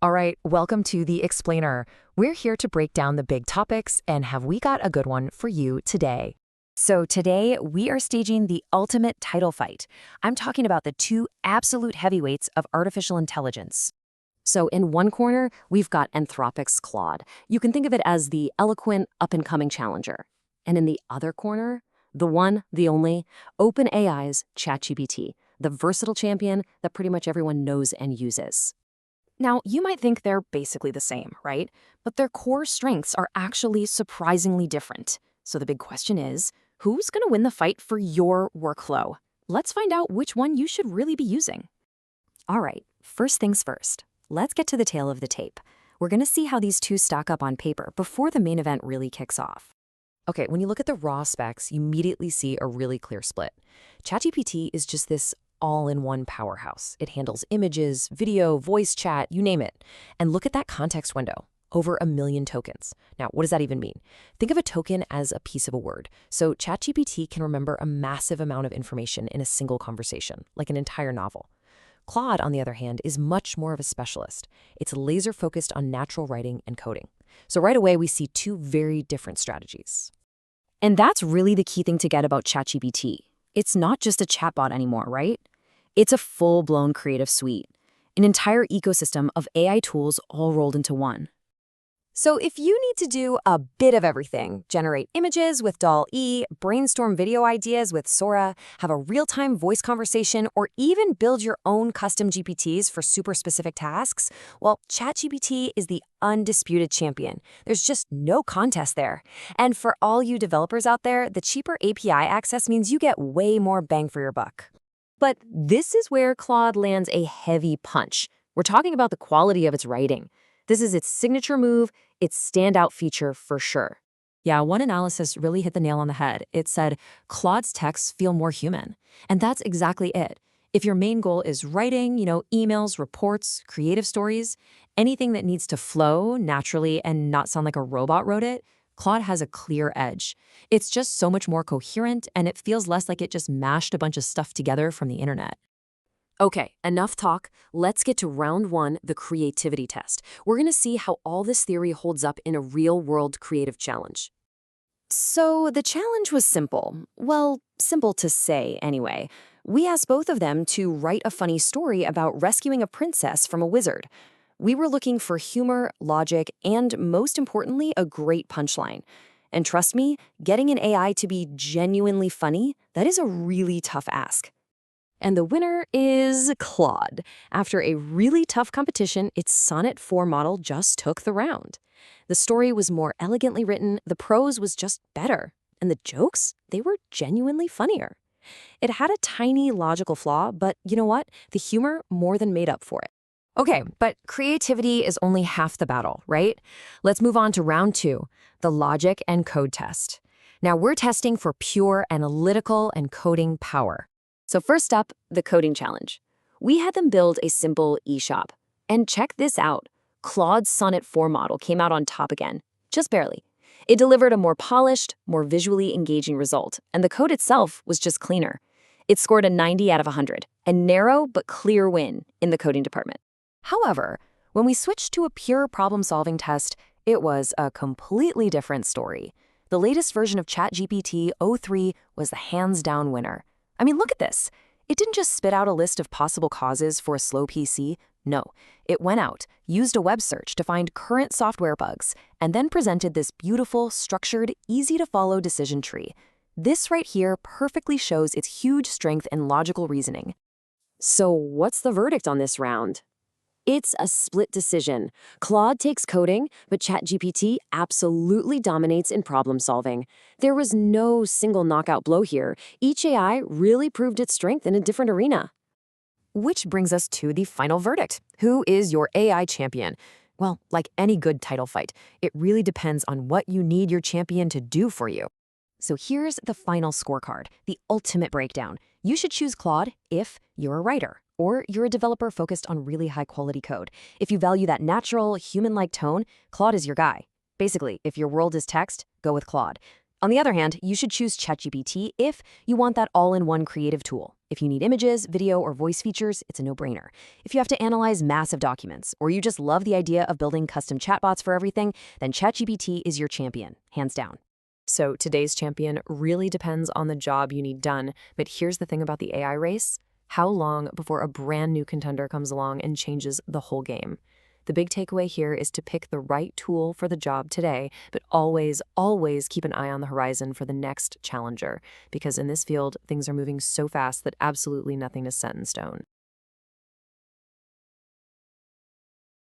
All right, welcome to The Explainer. We're here to break down the big topics, and have we got a good one for you today? So today, we are staging the ultimate title fight. I'm talking about the two absolute heavyweights of artificial intelligence. So in one corner, we've got Anthropic's Claude. You can think of it as the eloquent, up-and-coming challenger. And in the other corner, the one, the only, OpenAI's ChatGPT, the versatile champion that pretty much everyone knows and uses. Now, you might think they're basically the same, right? But their core strengths are actually surprisingly different. So the big question is, who's going to win the fight for your workflow? Let's find out which one you should really be using. All right, first things first. Let's get to the tail of the tape. We're going to see how these two stack up on paper before the main event really kicks off. Okay, when you look at the raw specs, you immediately see a really clear split. ChatGPT is just this all-in-one powerhouse. It handles images, video, voice chat, you name it. And look at that context window. Over 1 million tokens. Now, what does that even mean? Think of a token as a piece of a word. So ChatGPT can remember a massive amount of information in a single conversation, like an entire novel. Claude, on the other hand, is much more of a specialist. It's laser-focused on natural writing and coding. So right away, we see two very different strategies. And that's really the key thing to get about ChatGPT. It's not just a chatbot anymore, right? It's a full-blown creative suite, an entire ecosystem of AI tools all rolled into one. So if you need to do a bit of everything, generate images with DALL-E, brainstorm video ideas with Sora, have a real-time voice conversation, or even build your own custom GPTs for super specific tasks, well, ChatGPT is the undisputed champion. There's just no contest there. And for all you developers out there, the cheaper API access means you get way more bang for your buck. But this is where Claude lands a heavy punch. We're talking about the quality of its writing. This is its signature move, its standout feature for sure. Yeah, one analysis really hit the nail on the head. It said, Claude's texts feel more human. And that's exactly it. If your main goal is writing, emails, reports, creative stories, anything that needs to flow naturally and not sound like a robot wrote it, Claude has a clear edge. It's just so much more coherent, and it feels less like it just mashed a bunch of stuff together from the internet. Okay, enough talk. Let's get to round one, the creativity test. We're going to see how all this theory holds up in a real-world creative challenge. So the challenge was simple. Well, simple to say anyway. We asked both of them to write a funny story about rescuing a princess from a wizard. We were looking for humor, logic, and most importantly, a great punchline. And trust me, getting an AI to be genuinely funny, that is a really tough ask. And the winner is Claude. After a really tough competition, its Sonnet 4 model just took the round. The story was more elegantly written, the prose was just better, and the jokes, they were genuinely funnier. It had a tiny logical flaw, but you know what? The humor more than made up for it. Okay, but creativity is only half the battle, right? Let's move on to round two, the logic and code test. Now we're testing for pure analytical and coding power. So first up, the coding challenge. We had them build a simple eShop. And check this out. Claude's Sonnet 4 model came out on top again, just barely. It delivered a more polished, more visually engaging result, and the code itself was just cleaner. It scored a 90 out of 100, a narrow but clear win in the coding department. However, when we switched to a pure problem-solving test, it was a completely different story. The latest version of ChatGPT o3 was the hands-down winner. I mean, look at this. It didn't just spit out a list of possible causes for a slow PC. No, it went out, used a web search to find current software bugs, and then presented this beautiful, structured, easy-to-follow decision tree. This right here perfectly shows its huge strength in logical reasoning. So what's the verdict on this round? It's a split decision. Claude takes coding, but ChatGPT absolutely dominates in problem solving. There was no single knockout blow here. Each AI really proved its strength in a different arena. Which brings us to the final verdict. Who is your AI champion? Well, like any good title fight, it really depends on what you need your champion to do for you. So here's the final scorecard, the ultimate breakdown. You should choose Claude if you're a writer, or you're a developer focused on really high-quality code. If you value that natural, human-like tone, Claude is your guy. Basically, if your world is text, go with Claude. On the other hand, you should choose ChatGPT if you want that all-in-one creative tool. If you need images, video, or voice features, it's a no-brainer. If you have to analyze massive documents, or you just love the idea of building custom chatbots for everything, then ChatGPT is your champion, hands down. So today's champion really depends on the job you need done, but here's the thing about the AI race. How long before a brand new contender comes along and changes the whole game? The big takeaway here is to pick the right tool for the job today, but always, always keep an eye on the horizon for the next challenger, because in this field, things are moving so fast that absolutely nothing is set in stone.